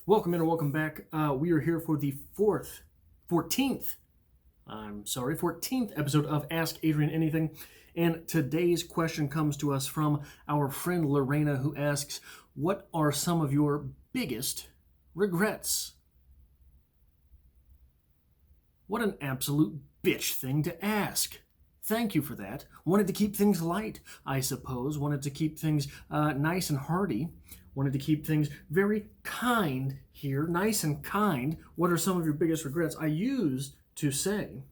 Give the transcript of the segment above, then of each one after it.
Welcome in and welcome back. We are here for the 14th episode of Ask Adrian Anything. And today's question comes to us from our friend Lorena, who asks, what are some of your biggest regrets? What an absolute bitch thing to ask. Thank you for that. Wanted to keep things light, I suppose. Wanted to keep things nice and hearty. Wanted to keep things very kind here, nice and kind. What are some of your biggest regrets? I used to say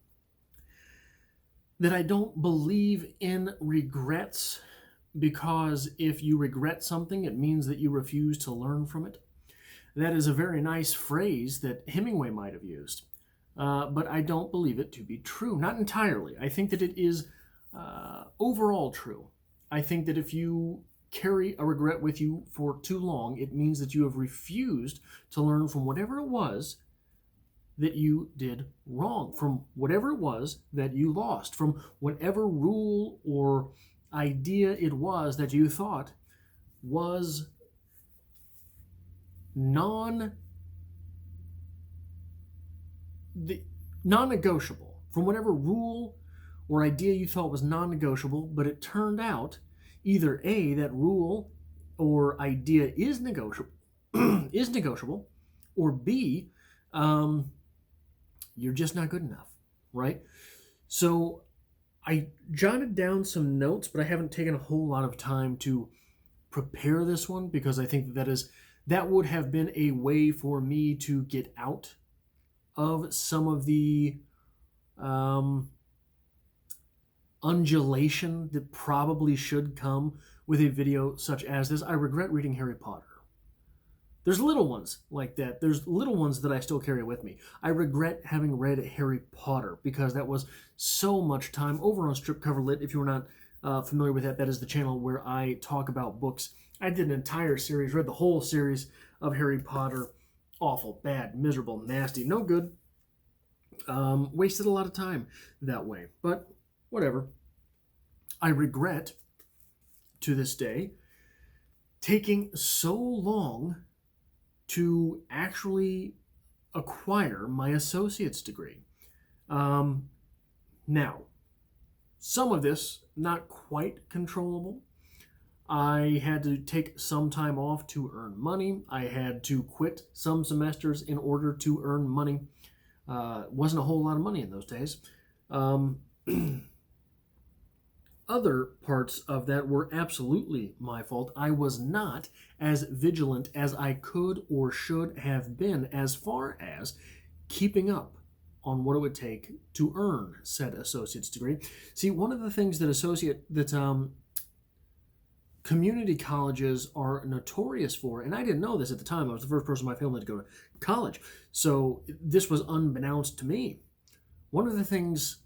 that I don't believe in regrets because if you regret something, it means that you refuse to learn from it. That is a very nice phrase that Hemingway might have used. But I don't believe it to be true. Not entirely. I think that it is overall true. I think that if you carry a regret with you for too long, it means that you have refused to learn from whatever it was that you did wrong, from whatever it was that you lost, from whatever rule or idea it was that you thought was non-negotiable, from whatever rule or idea you thought was non-negotiable, but it turned out either A, that rule or idea is negotiable, or B, you're just not good enough, right? So I jotted down some notes, but I haven't taken a whole lot of time to prepare this one because I think that would have been a way for me to get out of some of the undulation that probably should come with a video such as this. I regret reading Harry Potter. There's little ones like that. There's little ones that I still carry with me. I regret having read Harry Potter because that was so much time over on Strip Cover Lit. If you were not familiar with that, that is the channel where I talk about books. I did an entire series, read the whole series of Harry Potter. Awful, bad, miserable, nasty, no good. Wasted a lot of time that way, but whatever. I regret, to this day, taking so long to actually acquire my associate's degree. Now, some of this, not quite controllable. I had to take some time off to earn money. I had to quit some semesters in order to earn money. Wasn't a whole lot of money in those days. Other parts of that were absolutely my fault. I was not as vigilant as I could or should have been as far as keeping up on what it would take to earn said associate's degree. See, one of the things that community colleges are notorious for, and I didn't know this at the time. I was the first person in my family to go to college, so this was unbeknownst to me. One of the things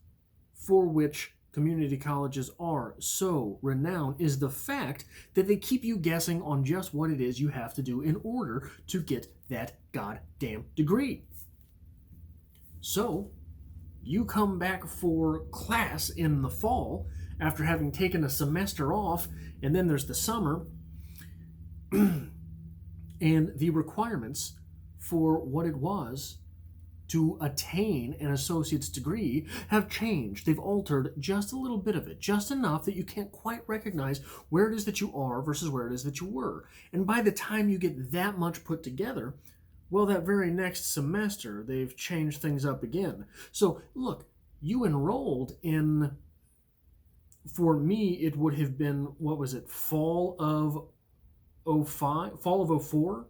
for which community colleges are so renowned is the fact that they keep you guessing on just what it is you have to do in order to get that goddamn degree. So, you come back for class in the fall after having taken a semester off, and then there's the summer, and the requirements for what it was to attain an associate's degree have changed. They've altered just a little bit of it, just enough that you can't quite recognize where it is that you are versus where it is that you were. And by the time you get that much put together, well, that very next semester, they've changed things up again. So, look, you enrolled in, for me, it would have been, what was it, fall of 05? Fall of 04?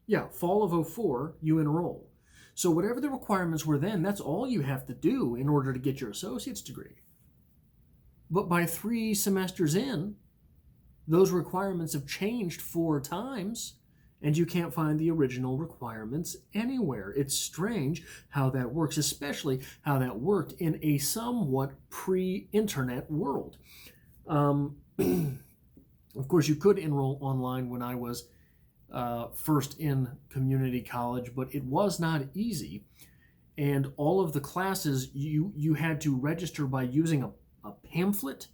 Yeah, fall of 04, you enroll. So whatever the requirements were then, that's all you have to do in order to get your associate's degree. But by 3 semesters in, those requirements have changed 4 times, and you can't find the original requirements anywhere. It's strange how that works, especially how that worked in a somewhat pre-internet world. Of course, you could enroll online when I was first in community college, but it was not easy. And all of the classes, you had to register by using a pamphlet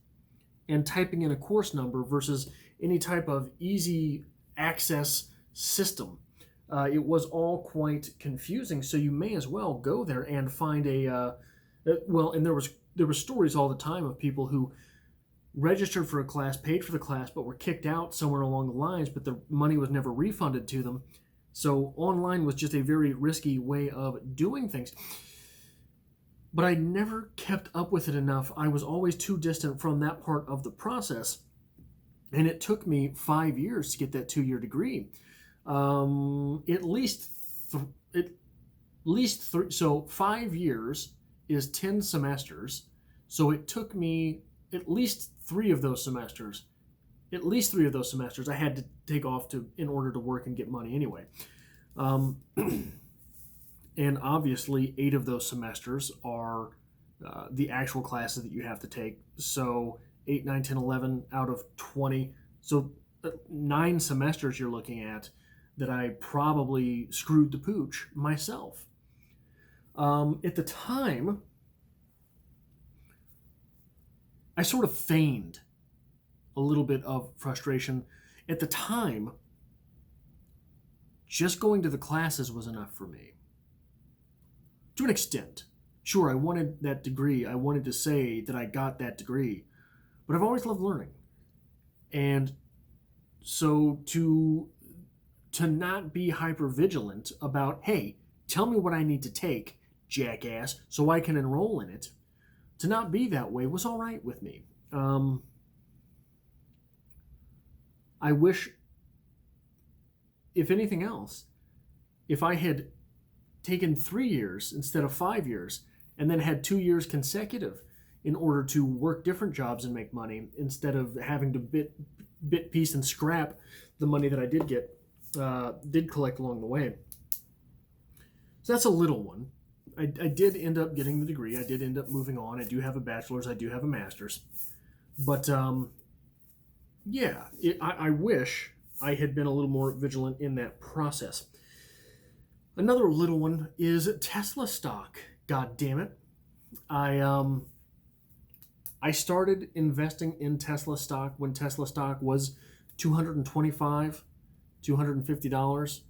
and typing in a course number versus any type of easy access system. It was all quite confusing, so you may as well go there and find and there were stories all the time of people who registered for a class, paid for the class, but were kicked out somewhere along the lines, but the money was never refunded to them. So online was just a very risky way of doing things. But I never kept up with it enough. I was always too distant from that part of the process. And it took me 5 years to get that 2-year degree. At least three. So 5 years is 10 semesters. So it took me at least three of those semesters. I had to take off in order to work and get money anyway. And obviously 8 of those semesters are the actual classes that you have to take. So 8, 9, 10, 11 out of 20. So 9 semesters you're looking at that I probably screwed the pooch myself. At the time, I sort of feigned a little bit of frustration. At the time, just going to the classes was enough for me. To an extent. Sure, I wanted that degree. I wanted to say that I got that degree. But I've always loved learning. And so to not be hyper vigilant about, hey, tell me what I need to take, jackass, so I can enroll in it, to not be that way was all right with me. I wish, if anything else, if I had taken 3 years instead of 5 years and then had 2 years consecutive in order to work different jobs and make money instead of having to bit, piece, and scrap the money that I did collect along the way. So that's a little one. I did end up getting the degree. I did end up moving on. I do have a bachelor's. I do have a master's. But I wish I had been a little more vigilant in that process. Another little one is Tesla stock. God damn it. I started investing in Tesla stock when Tesla stock was $225, $250.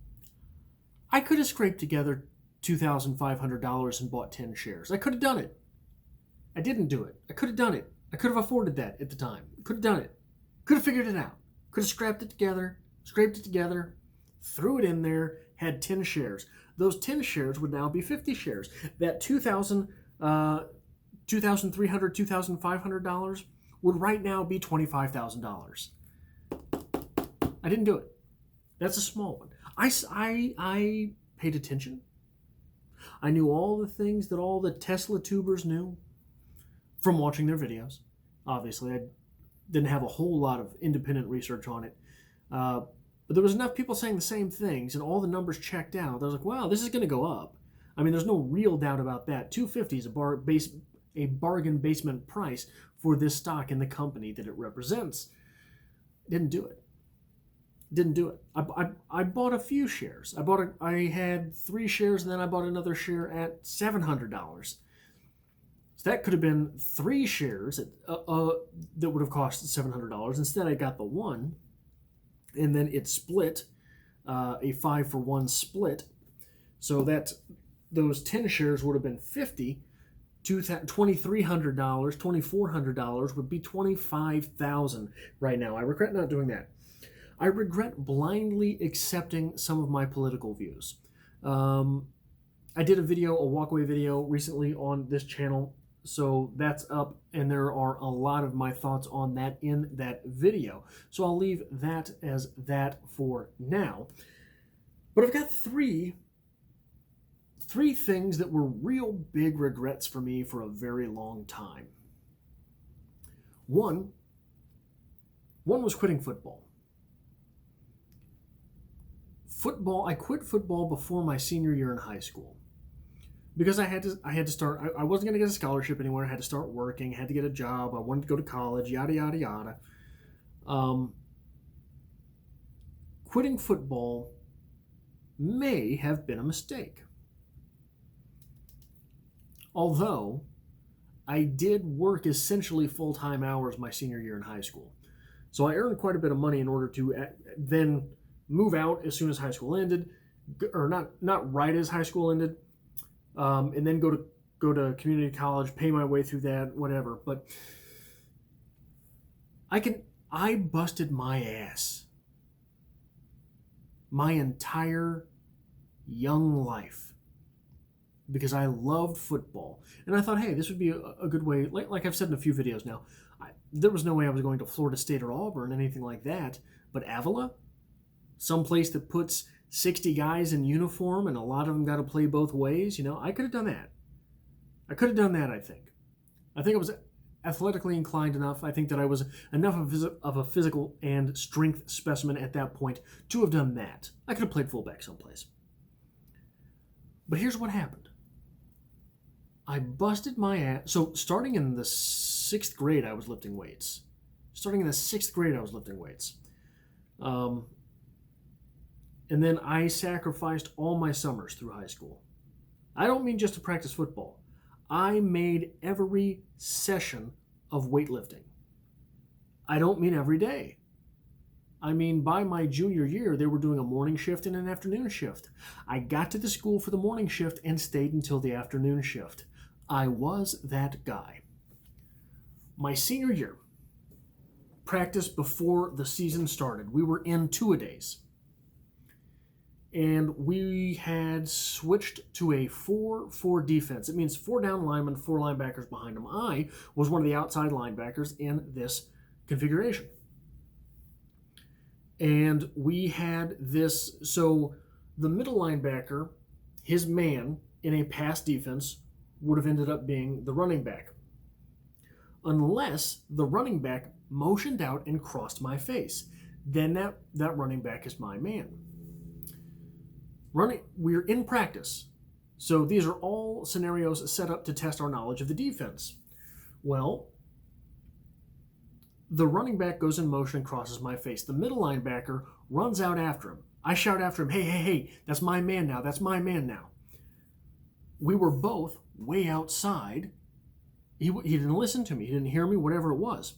I could have scraped together $2,500 and bought 10 shares. I could have done it. I didn't do it. I could have done it. I could have afforded that at the time. Could have done it. Could have figured it out. Could have scraped it together, threw it in there, had 10 shares. Those 10 shares would now be 50 shares. That $2,300, $2,500 would right now be $25,000. I didn't do it. That's a small one. I paid attention. I knew all the things that all the Tesla tubers knew from watching their videos. Obviously, I didn't have a whole lot of independent research on it. But there was enough people saying the same things, and all the numbers checked out. I was like, wow, this is going to go up. I mean, there's no real doubt about that. $250 is a bargain basement price for this stock and the company that it represents. Didn't do it. I bought a few shares. I had 3 shares, and then I bought another share at $700. So that could have been 3 shares that would have cost $700. Instead, I got the one, and then it split, a 5-for-1 split. So that those 10 shares would have been $50. $2,300, $2,400 would be $25,000 right now. I regret not doing that. I regret blindly accepting some of my political views. I did a walkaway video recently on this channel, so that's up, and there are a lot of my thoughts on that in that video. So I'll leave that as that for now. But I've got three things that were real big regrets for me for a very long time. One was quitting football. I quit football before my senior year in high school because I had to start. I wasn't going to get a scholarship anywhere. I had to start working. Had to get a job. I wanted to go to college. Yada yada yada. Quitting football may have been a mistake. Although I did work essentially full-time hours my senior year in high school, so I earned quite a bit of money in order to then move out as soon as high school ended, or not right as high school ended, and then go to community college, pay my way through that, whatever. But I busted my ass my entire young life because I loved football. And I thought, hey, this would be a good way, like I've said in a few videos now, there was no way I was going to Florida State or Auburn, anything like that. But Avila, someplace that puts 60 guys in uniform and a lot of them got to play both ways, I could have done that. I could have done that, I think. I think I was athletically inclined enough. I think that I was enough of a physical and strength specimen at that point to have done that. I could have played fullback someplace. But here's what happened. I busted my ass. So starting in the 6th grade, I was lifting weights. And then I sacrificed all my summers through high school. I don't mean just to practice football. I made every session of weightlifting. I don't mean every day. I mean, by my junior year, they were doing a morning shift and an afternoon shift. I got to the school for the morning shift and stayed until the afternoon shift. I was that guy. My senior year, practice before the season started, we were in two-a-days. And we had switched to a 4-4 defense. It means 4 down linemen, 4 linebackers behind them. I was one of the outside linebackers in this configuration. And we had this, so the middle linebacker, his man in a pass defense would have ended up being the running back. Unless the running back motioned out and crossed my face. Then that running back is my man. We're in practice. So these are all scenarios set up to test our knowledge of the defense. Well, the running back goes in motion and crosses my face. The middle linebacker runs out after him. I shout after him, hey, that's my man now. We were both way outside. He didn't listen to me. He didn't hear me, whatever it was.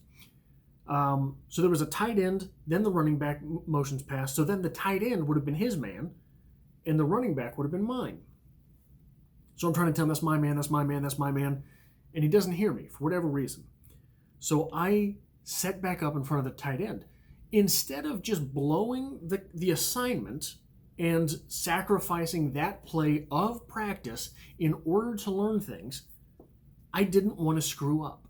So there was a tight end, then the running back motions passed. So then the tight end would have been his man, and the running back would have been mine. So I'm trying to tell him, that's my man. And he doesn't hear me for whatever reason. So I set back up in front of the tight end. Instead of just blowing the assignment and sacrificing that play of practice in order to learn things, I didn't want to screw up.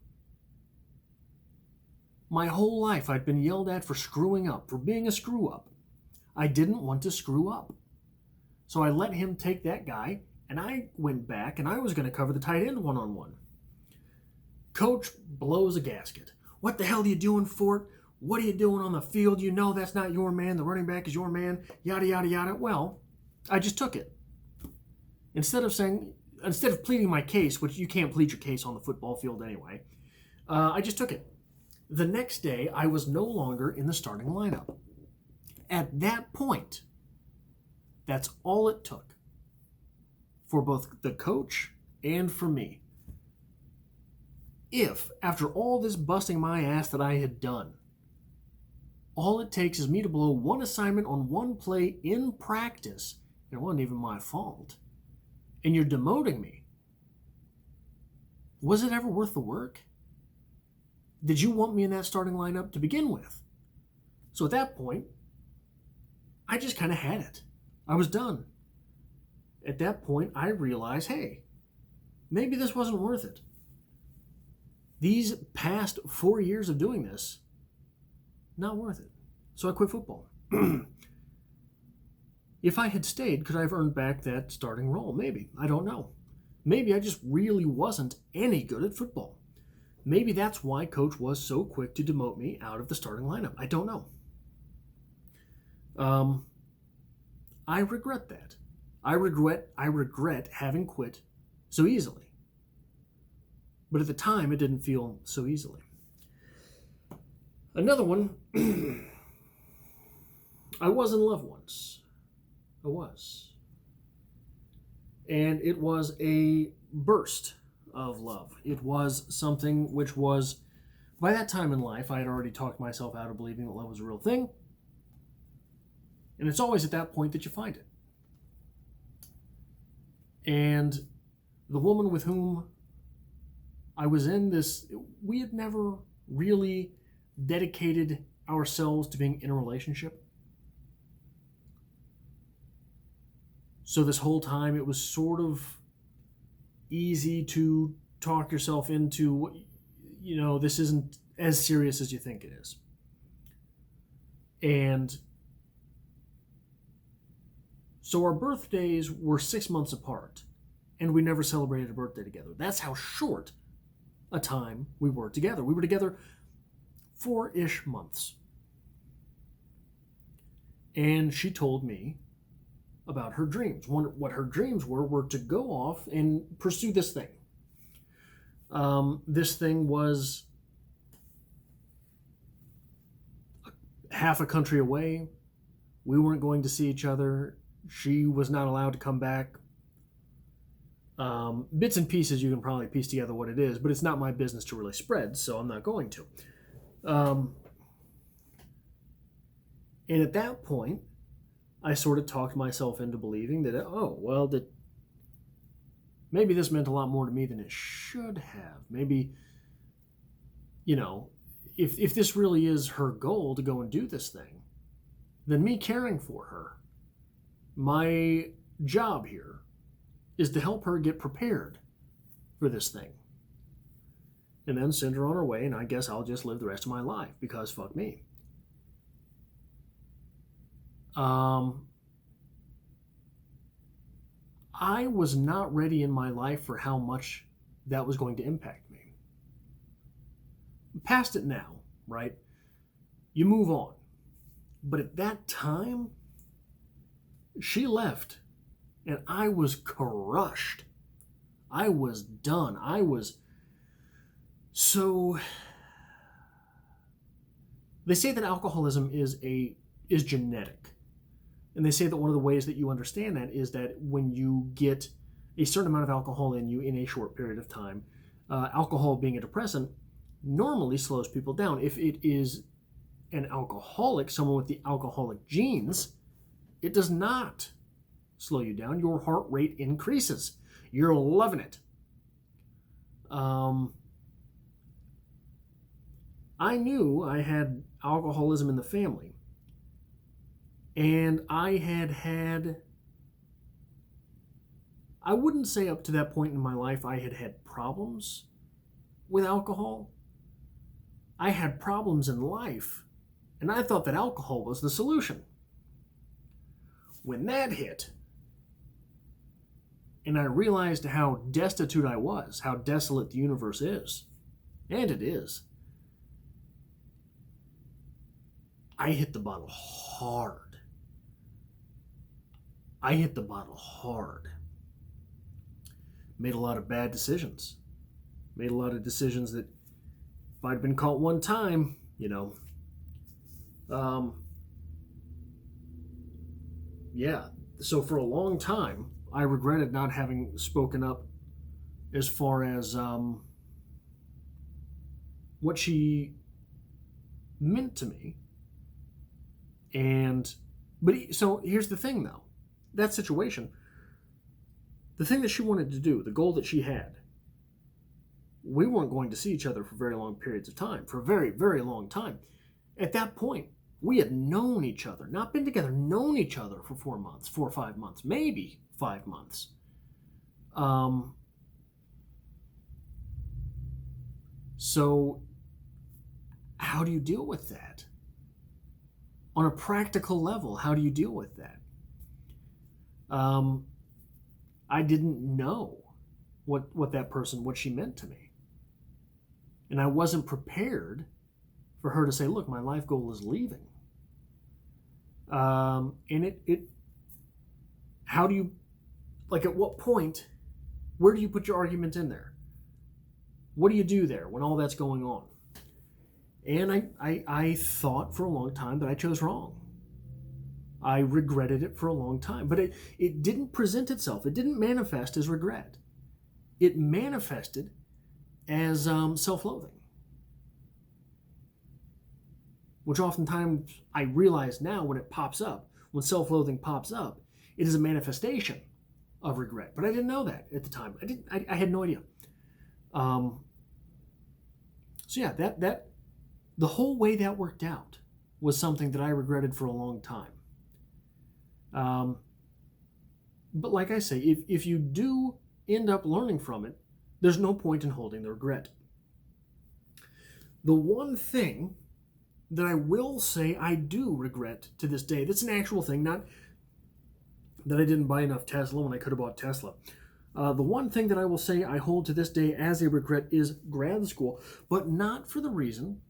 My whole life I'd been yelled at for screwing up, for being a screw up. I didn't want to screw up. So I let him take that guy, and I went back, and I was going to cover the tight end one-on-one. Coach blows a gasket. What the hell are you doing, Fort? What are you doing on the field? You know that's not your man. The running back is your man. Yada, yada, yada. Well, I just took it. Instead of pleading my case, which you can't plead your case on the football field anyway, I just took it. The next day, I was no longer in the starting lineup. At that point, that's all it took for both the coach and for me. If, after all this busting my ass that I had done, all it takes is me to blow one assignment on one play in practice, and it wasn't even my fault, and you're demoting me, was it ever worth the work? Did you want me in that starting lineup to begin with? So at that point, I just kind of had it. I was done. At that point, I realized, hey, maybe this wasn't worth it. These past 4 years of doing this, not worth it. So I quit football. If I had stayed, could I have earned back that starting role? Maybe. I don't know. Maybe I just really wasn't any good at football. Maybe that's why Coach was so quick to demote me out of the starting lineup. I don't know. I regret that. I regret having quit so easily. But at the time, it didn't feel so easily. Another one, I was in love once. I was. And it was a burst of love. It was something which was, by that time in life, I had already talked myself out of believing that love was a real thing. And it's always at that point that you find it. And the woman with whom I was in this, we had never really dedicated ourselves to being in a relationship. So this whole time it was sort of easy to talk yourself into, this isn't as serious as you think it is. And so our birthdays were 6 months apart, and we never celebrated a birthday together. That's how short a time we were together. We were together 4-ish months. And she told me about her dreams. What her dreams were to go off and pursue this thing. This thing was half a country away. We weren't going to see each other. She was not allowed to come back. Bits and pieces, you can probably piece together what it is, but it's not my business to really spread, so I'm not going to. And at that point, I sort of talked myself into believing that, that maybe this meant a lot more to me than it should have. Maybe, if this really is her goal to go and do this thing, then me caring for her, my job here is to help her get prepared for this thing. And then send her on her way, and I guess I'll just live the rest of my life, because fuck me. I was not ready in my life for how much that was going to impact me. I'm past it now, right? You move on. But at that time, she left, and I was crushed. I was done. So they say that alcoholism is genetic. And they say that one of the ways that you understand that is that when you get a certain amount of alcohol in you in a short period of time, alcohol being a depressant normally slows people down. If it is an alcoholic, someone with the alcoholic genes, it does not slow you down. Your heart rate increases. You're loving it. I knew I had alcoholism in the family. And I wouldn't say up to that point in my life I had problems with alcohol. I had problems in life, and I thought that alcohol was the solution. When that hit, and I realized how destitute I was, how desolate the universe is, and it is, I hit the bottle hard. Made a lot of bad decisions. Made a lot of decisions that if I'd been caught one time, So for a long time, I regretted not having spoken up as far as what she meant to me. So here's the thing, though. That situation, the thing that she wanted to do, the goal that she had, we weren't going to see each other for very long periods of time, for a very, very long time. At that point, we had known each other, not been together, known each other for 4 months, 4 or 5 months, maybe 5 months. So how do you deal with that? On a practical level, how do you deal with that? I didn't know what that person, what she meant to me. And I wasn't prepared for her to say, look, my life goal is leaving. And how do you, at what point, where do you put your argument in there? What do you do there when all that's going on? And I thought for a long time that I chose wrong. I regretted it for a long time, but it didn't present itself. It didn't manifest as regret. It manifested as self-loathing, which oftentimes I realize now when it pops up, when self-loathing pops up, it is a manifestation of regret. But I didn't know that at the time. I had no idea. So yeah, that the whole way that worked out was something that I regretted for a long time. But like I say, if you do end up learning from it, there's no point in holding the regret. The one thing that I will say I do regret to this day, that's an actual thing, not that I didn't buy enough Tesla when I could have bought Tesla. The one thing that I will say I hold to this day as a regret is grad school, but not for the reason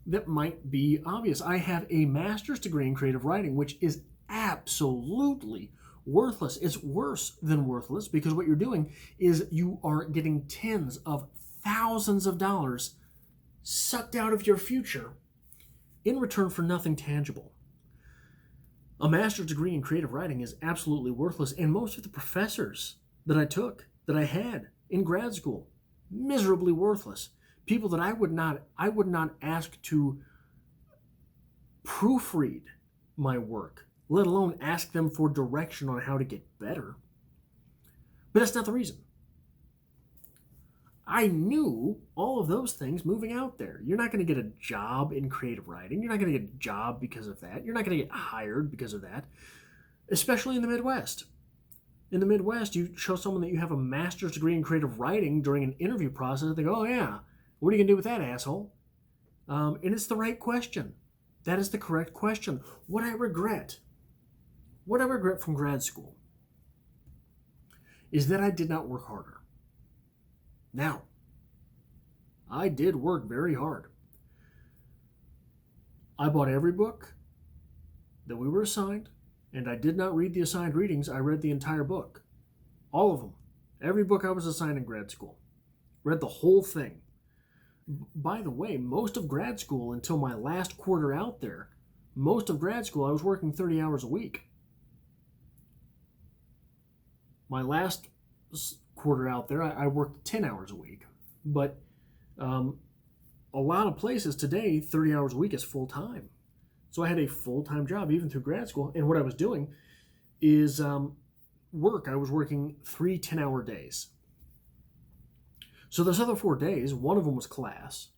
that might be obvious. I have a master's degree in creative writing, which is absolutely worthless. It's worse than worthless because what you're doing is you are getting tens of thousands of dollars sucked out of your future in return for nothing tangible. A master's degree in creative writing is absolutely worthless, and most of the professors that I had in grad school, miserably worthless. People that I would not ask to proofread my work, let alone ask them for direction on how to get better. But that's not the reason. I knew all of those things moving out there. You're not going to get a job in creative writing. You're not going to get a job because of that. You're not going to get hired because of that, especially in the Midwest. In the Midwest, you show someone that you have a master's degree in creative writing during an interview process, they go, oh yeah, what are you going to do with that, asshole? And it's the right question. That is the correct question. What I regret from grad school is that I did not work harder. Now, I did work very hard. I bought every book that we were assigned, and I did not read the assigned readings. I read the entire book. All of them. Every book I was assigned in grad school. Read the whole thing. By the way, most of grad school, until my last quarter out there, most of grad school I was working 30 hours a week. My last quarter out there, I worked 10 hours a week. But a lot of places today, 30 hours a week is full time. So I had a full-time job even through grad school. And what I was doing is work. I was working 3 10-hour days. So those other 4 days, one of them was class.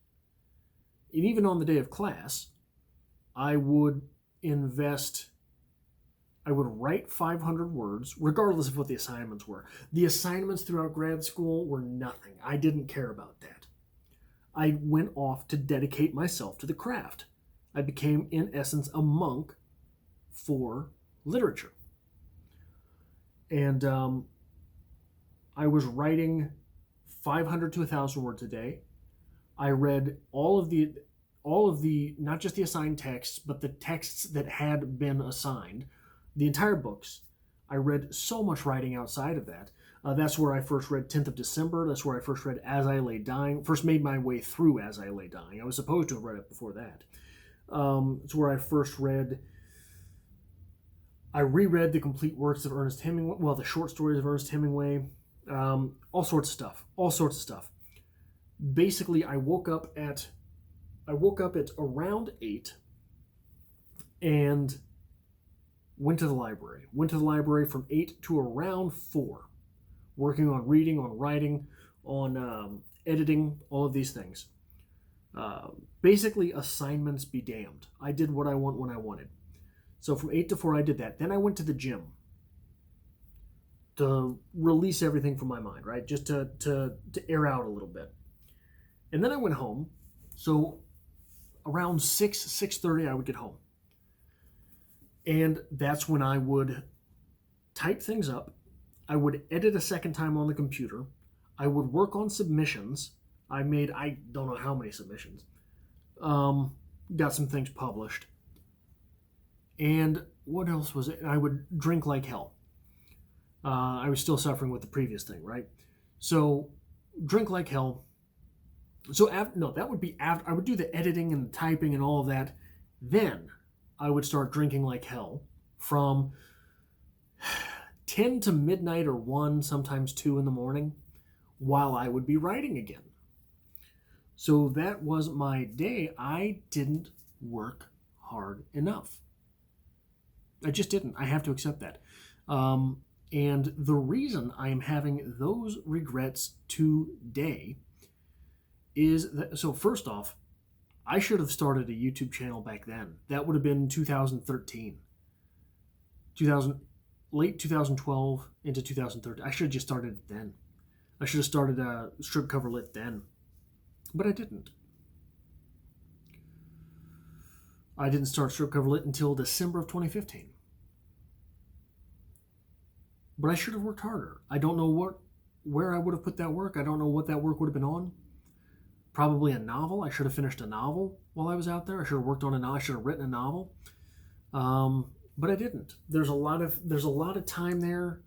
And even on the day of class, I would write 500 words, regardless of what the assignments were. The assignments throughout grad school were nothing. I didn't care about that. I went off to dedicate myself to the craft. I became, in essence, a monk for literature. And I was writing 500 to 1,000 words a day. I read all of the, not just the assigned texts, but the texts that had been assigned, the entire books. I read so much writing outside of that. That's where I first read 10th of December. That's where I first read As I Lay Dying. First made my way through As I Lay Dying. I was supposed to have read it before that. It's where I first read, I reread the complete works of Ernest Hemingway, well, the short stories of Ernest Hemingway, all sorts of stuff. Basically, I woke up at around 8 and went to the library. Went to the library from 8 to around 4, working on reading, on writing, on editing, all of these things. Basically, assignments be damned. I did what I want when I wanted. So from 8 to 4, I did that. Then I went to the gym to release everything from my mind, right? Just to air out a little bit. And then I went home. So around 6:30, I would get home. And that's when I would type things up. I would edit a second time on the computer. I would work on submissions. I don't know how many submissions. Got some things published. And what else was it? I would drink like hell. I was still suffering with the previous thing, right? So drink like hell. So that would be after I would do the editing and the typing and all of that. Then I would start drinking like hell from 10 to midnight or 1, sometimes 2 in the morning, while I would be writing again. So that was my day. I didn't work hard enough. I just didn't. I have to accept that. And the reason I am having those regrets today is that, so first off, I should have started a YouTube channel back then. That would have been 2013, 2000, late 2012 into 2013. I should have just started it then. I should have started a strip cover lit then, but I didn't. I didn't start strip cover lit until December of 2015. But I should have worked harder. I don't know where I would have put that work. I don't know what that work would have been on. Probably a novel. I should have finished a novel while I was out there. I should have worked on a novel. I should have written a novel. But I didn't. There's a lot of time there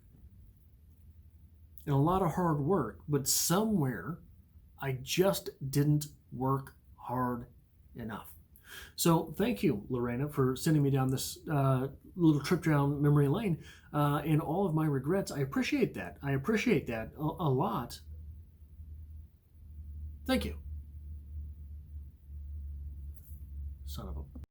and a lot of hard work, but somewhere I just didn't work hard enough. So thank you, Lorena, for sending me down this little trip down memory lane and all of my regrets. I appreciate that. I appreciate that a lot. Thank you. Son of a